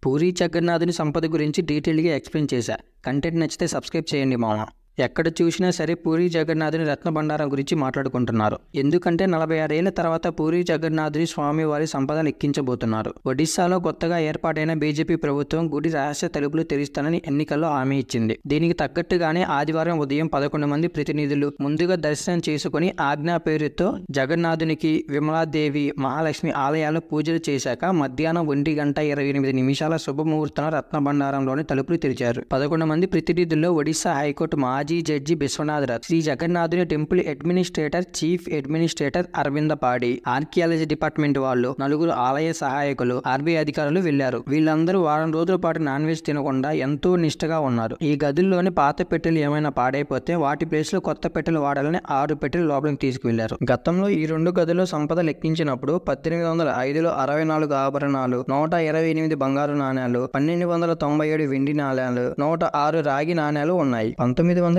పూరీ జగన్నాథుని సంపద గురించి డీటెయిల్గా ఎక్స్ప్లెయిన్ చేశా. కంటెంట్ నచ్చితే సబ్స్క్రైబ్ చేయండి మామ. ఎక్కడ చూసినా సరే పూరీ జగన్నాథుని రత్న బండారం గురించి మాట్లాడుకుంటున్నారు. ఎందుకంటే 46 ఏళ్ల తర్వాత పూరీ జగన్నాథుని స్వామివారి సంపద లెక్కించబోతున్నారు. ఒడిశాలో కొత్తగా ఏర్పాటైన బీజేపీ ప్రభుత్వం గుడి రహస్య తలుపులు తెరుస్తానని ఎన్నికల్లో హామీ ఇచ్చింది. దీనికి తగ్గట్టుగానే ఆదివారం ఉదయం 11 మంది ప్రతినిధులు ముందుగా దర్శనం చేసుకుని ఆజ్ఞా పేరుతో జగన్నాథునికి, విమలాదేవి, మహాలక్ష్మి ఆలయాల్లో పూజలు చేశాక మధ్యాహ్నం 1:28 శుభముహూర్తం రత్న బండారంలోని తలుపులు తెరిచారు. 11 మంది ప్రతినిధుల్లో ఒడిశా హైకోర్టు మాజీ జడ్జి బిశ్వనాథ్ రథ్, శ్రీ జగన్నాథుని temple administrator, chief administrator Aravinda Padhi, archaeology department వాళ్ళు, 9 ఆలయ సహాయకులు, ఆర్బీఐ అధికారులు వెళ్లారు. వీళ్ళందరూ వారం రోజుల పాటు నాన్ వెజ్ తినకుండా ఎంతో నిష్ఠగా ఉన్నారు. ఈ గదుల్లోని పాత పెట్టెలు ఏమైనా పాడైపోతే వాటి ప్లేస్ లో కొత్త పెట్టెలు వాడాలని 6 పెట్టెలు లోపలికి తీసుకువెళ్లారు. గతంలో ఈ 2 గదుల్లో సంపద లెక్కించినప్పుడు 1805లో 64 ఆభరణాలు, 128 బంగారు నాణేలు, 1297 వెండి నాణేలు, 106 రాగి నాణేలు ఉన్నాయి. 1926లో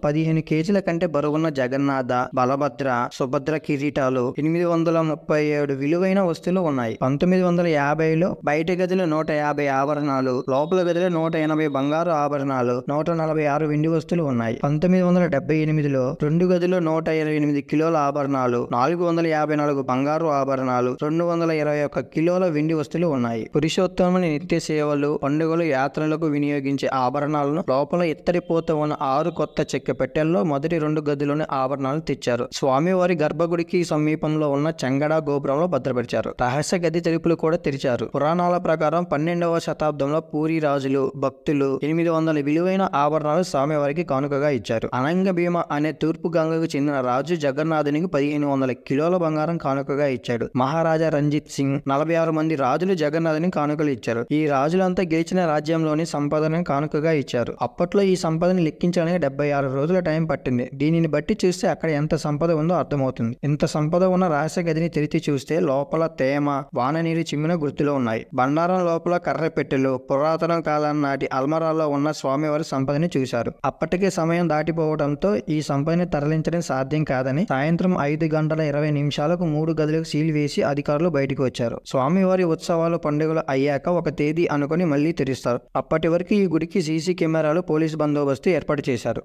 15 కేజీల కంటే బరువున్న జగన్నాథ, బలభద్ర, సుభద్ర కిరీటాలు, 837 విలువైన వస్తువులు ఉన్నాయి. 1950లో బయట గదిలో 150 ఆభరణాలు, లోపల గదిలో 180 బంగారు ఆభరణాలు, 146 వెండి వస్తువులు ఉన్నాయి. 1978లో 2 గదిలో 128 కిలోల ఆభరణాలు, 454 బంగారు ఆభరణాలు, 221 కిలోల వెండి వస్తువులు ఉన్నాయి. పురుషోత్తముని నిత్య సేవలు, పండుగలు, యాత్రలకు వినియోగించే ఆభరణాలను లోపల ఇత్తడిపోత ఉన్న 6 కొత్త చెక్క పెట్టెల్లో మొదటి 2 గదిలోని ఆభరణాలు తెచ్చారు. స్వామివారి గర్భగుడికి సమీపంలో ఉన్న చెంగడా గోపురంలో భద్రపరిచారు. రహస్య గది తలుపులు కూడా తెరిచారు. పురాణాల ప్రకారం 12వ శతాబ్దంలో పూరీ రాజులు, భక్తులు 800 విలువైన ఆభరణాలు స్వామివారికి కానుకగా ఇచ్చారు. అనంగ భీమ అనే తూర్పు గంగకు చెందిన రాజు జగన్నాథునికి 1500 కిలోల బంగారం కానుకగా ఇచ్చాడు. మహారాజా రంజిత్ సింగ్ 46 మంది రాజులు జగన్నాథునికి కానుకలు ఇచ్చారు. ఈ రాజులంతా గెలిచిన రాజ్యంలోని సంపదను కానుకగా ఇచ్చారు. అప్పట్లో ఈ సంపదని లెక్కించడానికి 76 రోజుల టైం పట్టింది. దీనిని బట్టి చూస్తే అక్కడ ఎంత సంపద ఉందో అర్థమవుతుంది. ఇంత సంపద ఉన్న రహస్య గదిని తెరిచి చూస్తే లోపల తేమ, వాన నీరు చిమ్మిన గుర్తులు ఉన్నాయి. బండారం లోపల కర్ర పెట్టెలు, పురాతన కాలం నాటి అల్మరాల్లో ఉన్న స్వామివారి సంపదని చూశారు. అప్పటికే సమయం దాటిపోవడంతో ఈ సంపదని తరలించడం సాధ్యం కాదని సాయంత్రం 5:20 3 గదులకు సీల్ వేసి అధికారులు బయటకు వచ్చారు. స్వామివారి ఉత్సవాలు, పండుగలు అయ్యాక ఒక తేదీ అనుకుని మళ్లీ తెరుస్తారు. అప్పటి వరకు ఈ గుడికి సీసీ కెమెరాలు, పోలీసు బందోబస్తు ఏర్పాటు చేశారు.